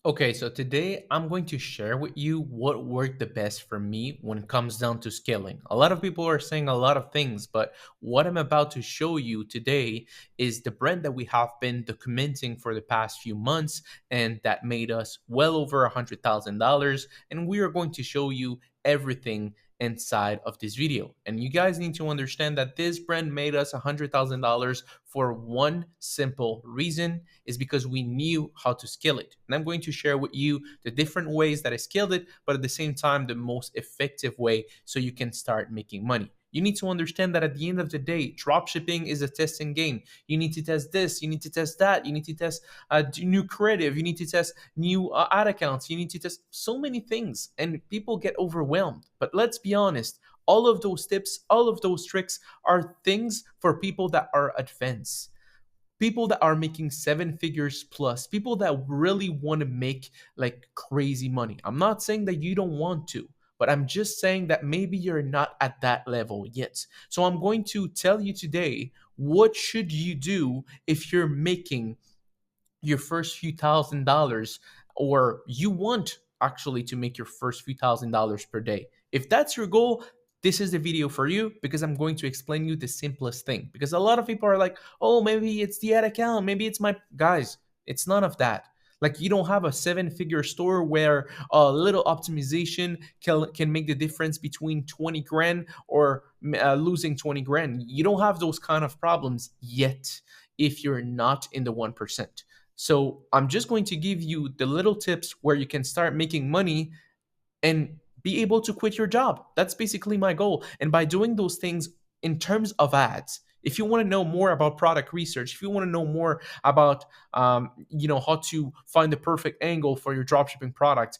Okay, so today I'm going to share with you what worked the best for me when it comes down to scaling. A lot of people are saying a lot of things, but what I'm about to show you today is the brand that we have been documenting for the past few months and that made us well over $100,000. And we are going to show you everything inside of this video. And you guys need to understand that this brand made us $100,000 for one simple reason is because we knew how to scale it. And I'm going to share with you the different ways that I scaled it, but at the same time, the most effective way so you can start making money. You need to understand that at the end of the day, dropshipping is a testing game. You need to test this, you need to test that, you need to test new creative, you need to test new ad accounts, you need to test so many things, and people get overwhelmed. But let's be honest, all of those tips, all of those tricks are things for people that are advanced, people that are making seven figures plus, people that really want to make like crazy money. I'm not saying that you don't want to, but I'm just saying that maybe you're not at that level yet. So I'm going to tell you today, what should you do if you're making your first few $1,000s, or you want actually to make your first few $1,000s per day. If that's your goal, this is the video for you, because I'm going to explain you the simplest thing. Because a lot of people are like, oh, maybe it's the ad account, maybe it's my guys. It's none of that. Like, you don't have a seven-figure store where a little optimization can make the difference between 20 grand or losing 20 grand. You don't have those kind of problems yet if you're not in the 1%. So I'm just going to give you the little tips where you can start making money and be able to quit your job. That's basically my goal. And by doing those things in terms of ads, if you want to know more about product research, if you want to know more about how to find the perfect angle for your dropshipping product,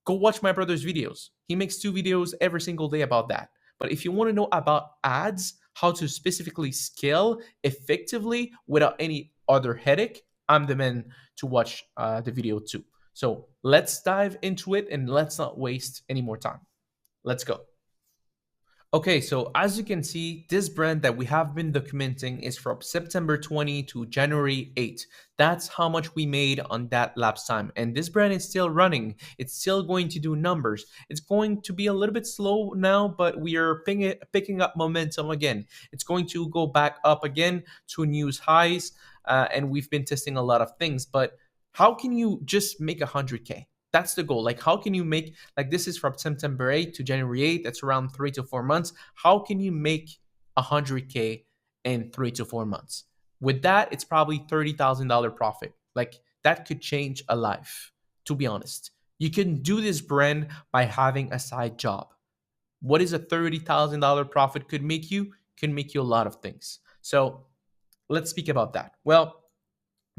go watch my brother's videos. He makes 2 videos every single day about that. But if you want to know about ads, how to specifically scale effectively without any other headache, I'm the man to watch the video too. So let's dive into it and let's not waste any more time. Let's go. Okay, so as you can see, this brand that we have been documenting is from September 20 to January 8. That's how much we made on that lapse time. And this brand is still running. It's still going to do numbers. It's going to be a little bit slow now, but we are picking up momentum again. It's going to go back up again to new highs. And we've been testing a lot of things. But how can you just make 100K? That's the goal. Like, how can you make, like, this is from September 8 to January 8, that's around 3 to 4 months. How can you make 100K in 3 to 4 months? With that, it's probably $30,000 profit. Like, that could change a life, to be honest. You can do this brand by having a side job. What is a $30,000 profit could make you? Can make you a lot of things. So let's speak about that. Well,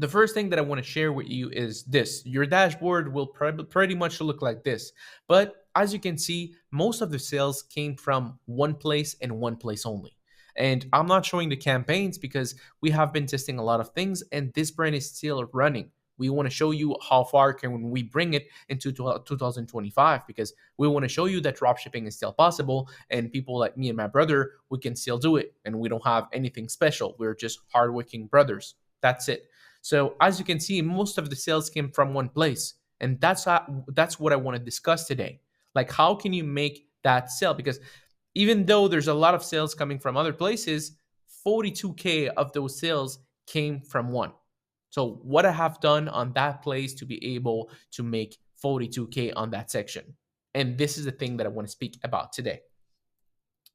the first thing that I want to share with you is this. Your dashboard will pretty much look like this. But as you can see, most of the sales came from one place and one place only. And I'm not showing the campaigns because we have been testing a lot of things and this brand is still running. We want to show you how far can we bring it into 2025, because we want to show you that dropshipping is still possible and people like me and my brother, we can still do it and we don't have anything special. We're just hardworking brothers. That's it. So as you can see, most of the sales came from one place. And that's what I want to discuss today. Like, how can you make that sale? Because even though there's a lot of sales coming from other places, 42K of those sales came from one. So what I have done on that place to be able to make 42K on that section. And this is the thing that I want to speak about today.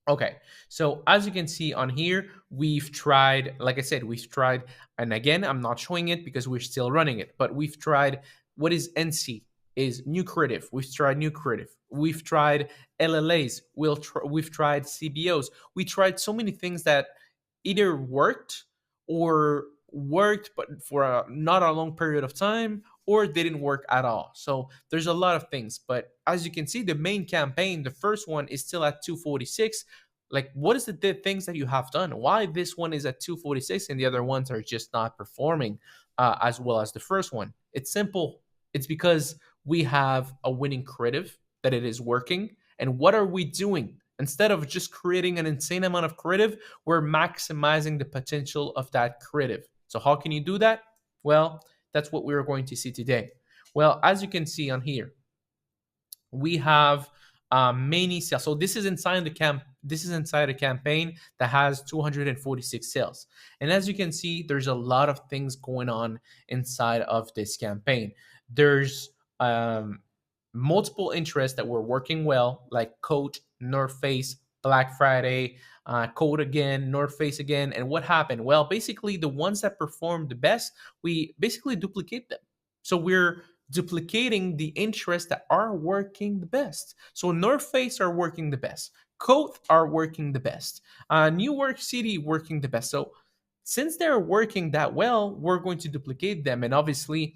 Okay, so as you can see on here, we've tried, like I said, we've tried, and again, I'm not showing it because we're still running it, but we've tried, what is NC? Is new creative. We've tried new creative. We've tried LLAs. We've tried CBOs. We tried so many things that either worked or worked, but for not a long period of time, or didn't work at all. So there's a lot of things. But as you can see, the main campaign, the first one is still at 246. Like, what is the things that you have done? Why this one is at 246 and the other ones are just not performing as well as the first one? It's simple. It's because we have a winning creative, that it is working. And what are we doing? Instead of just creating an insane amount of creative, we're maximizing the potential of that creative. So how can you do that? Well, that's what we're going to see today. Well, as you can see on here, we have many sales. So this is inside the camp. This is inside a campaign that has 246 sales. And as you can see, there's a lot of things going on inside of this campaign. There's um, multiple interests that were working well, like Coat, North Face, Black Friday, Coat again, North Face again. And what happened? Well, basically, the ones that performed the best, we basically duplicate them. So we're duplicating the interests that are working the best. So North Face are working the best. Coat are working the best. New York City working the best. So since they're working that well, we're going to duplicate them. And obviously,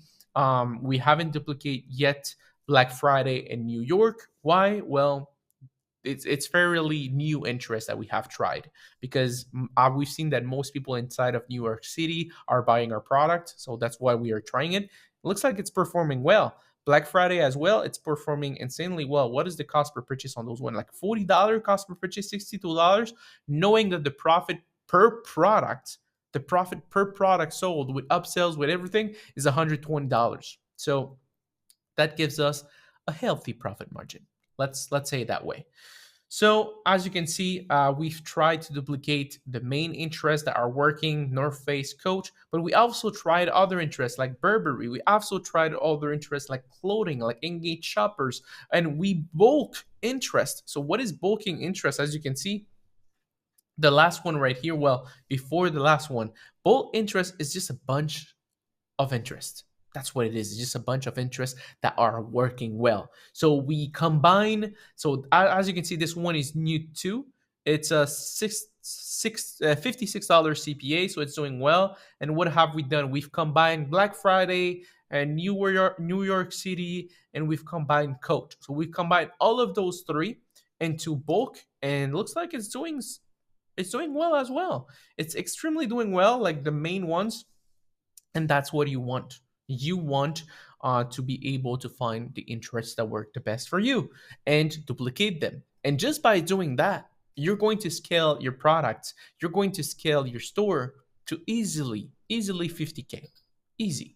we haven't duplicated yet Black Friday in New York. Why? Well, it's fairly new interest that we have tried because we've seen that most people inside of New York City are buying our product, so that's why we are trying it. It looks like it's performing well. Black Friday as well, it's performing insanely well. What is the cost per purchase on those one? Like $40 cost per purchase, $62, knowing that the profit per product, the profit per product sold with upsells with everything is $120. So that gives us a healthy profit margin. Let's say it that way. So as you can see, we've tried to duplicate the main interests that are working, North Face, Coach, but we also tried other interests like Burberry. We also tried other interests like clothing, like Engage Shoppers, and we bulk interest. So what is bulking interest? As you can see, the last one right here, well, before the last one, bulk interest is just a bunch of interest. That's what it is. It's just a bunch of interests that are working well. So we combine. So as you can see, this one is new too. It's a $56 CPA, so it's doing well. And what have we done? We've combined Black Friday and New York City, and we've combined Coach. So we've combined all of those three into bulk, and looks like it's doing well as well. It's extremely doing well, like the main ones, and that's what you want. You want to be able to find the interests that work the best for you and duplicate them. And just by doing that, you're going to scale your products. You're going to scale your store to easily 50K. Easy.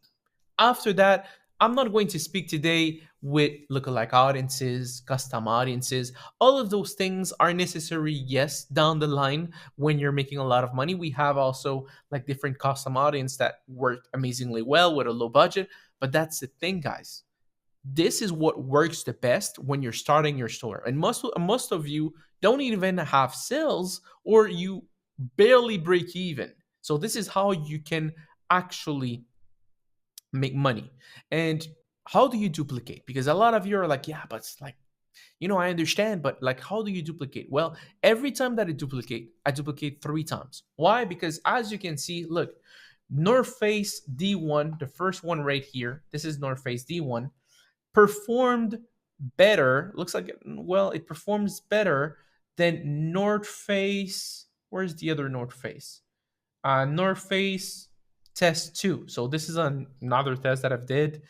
After that, I'm not going to speak today with lookalike audiences, custom audiences. All of those things are necessary, yes, down the line when you're making a lot of money. We have also like different custom audience that work amazingly well with a low budget. But that's the thing, guys. This is what works the best when you're starting your store. And most of you don't even have sales or you barely break even. So this is how you can actually make money. And how do you duplicate? Because a lot of you are like, yeah, but it's like, I understand, but like, how do you duplicate? Well, every time that I duplicate 3 times. Why? Because as you can see, look, North Face D1, the first one right here, this is North Face D1, performed better. Looks like, well, it performs better than North Face. Where's the other North Face? North Face test 2. So this is another test that I've did.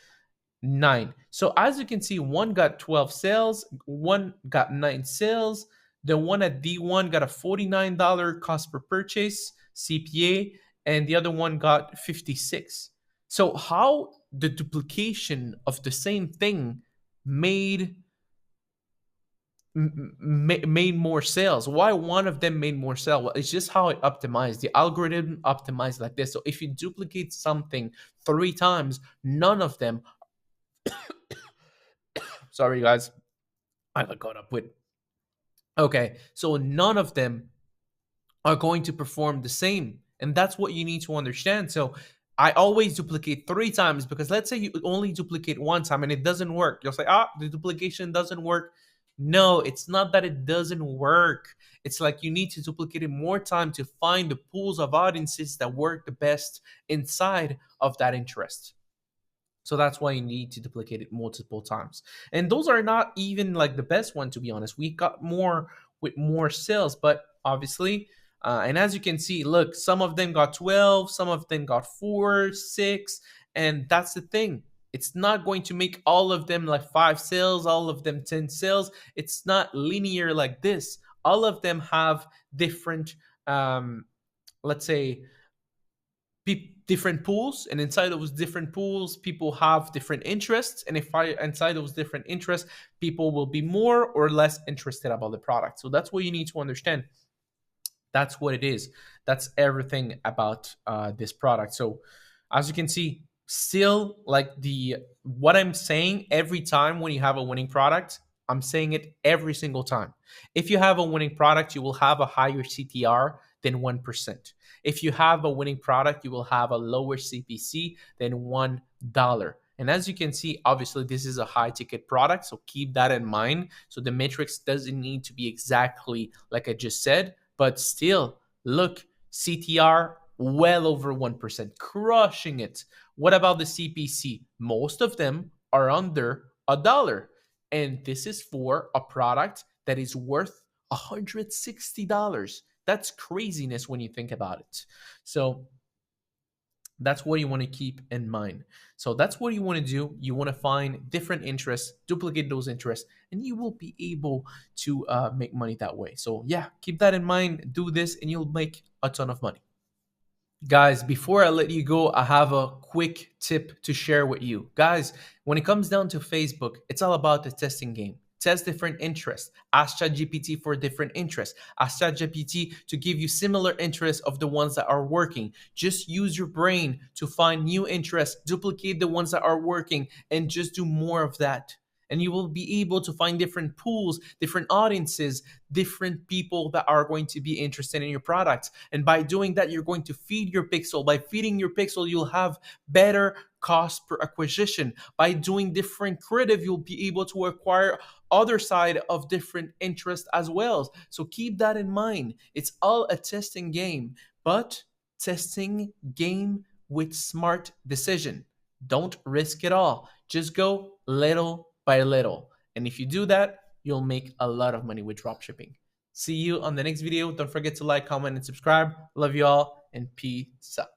9. So as you can see, one got 12 sales, one got 9 sales. The one at D1 got a $49 cost per purchase CPA, and the other one got 56. So how the duplication of the same thing made made more sales? Why one of them made more sales? Well, it's just how it optimized. The algorithm optimized like this. So if you duplicate something 3 times, none of them, sorry guys, I got caught up with, okay, so none of them are going to perform the same. And that's what you need to understand. So I always duplicate 3 times, because let's say you only duplicate 1 time and it doesn't work. You'll say, the duplication doesn't work. No, it's not that it doesn't work. It's like you need to duplicate it more time to find the pools of audiences that work the best inside of that interest. So that's why you need to duplicate it multiple times. And those are not even like the best one, to be honest. We got more with more sales, but obviously, and as you can see, look, some of them got 12, some of them got 4, 6, and that's the thing. It's not going to make all of them like 5 sales, all of them 10 sales. It's not linear like this. All of them have different, let's say, different pools, and inside those different pools people have different interests, and if I inside those different interests people will be more or less interested about the product. So that's what you need to understand. That's what it is. That's everything about this product. So as you can see, still like the what I'm saying every time when you have a winning product, I'm saying it every single time. If you have a winning product, you will have a higher CTR than 1%. If you have a winning product, you will have a lower CPC than $1. And as you can see, obviously this is a high ticket product, so keep that in mind. So the matrix doesn't need to be exactly like I just said, but still, look, CTR well over 1%, crushing it. What about the CPC? Most of them are under $1. And this is for a product that is worth $160. That's craziness when you think about it. So that's what you want to keep in mind. So that's what you want to do. You want to find different interests, duplicate those interests, and you will be able to make money that way. So yeah, keep that in mind. Do this, and you'll make a ton of money. Guys, before I let you go, I have a quick tip to share with you. Guys, when it comes down to Facebook, it's all about the testing game. Test different interests. Ask ChatGPT for different interests. Ask ChatGPT to give you similar interests of the ones that are working. Just use your brain to find new interests, duplicate the ones that are working, and just do more of that. And you will be able to find different pools, different audiences, different people that are going to be interested in your products. And by doing that, you're going to feed your pixel. By feeding your pixel, you'll have better cost per acquisition. By doing different creative, you'll be able to acquire other side of different interests as well. So keep that in mind. It's all a testing game, but testing game with smart decision. Don't risk it all. Just go little by little. And if you do that, you'll make a lot of money with dropshipping. See you on the next video. Don't forget to like, comment, and subscribe. Love you all, and peace out.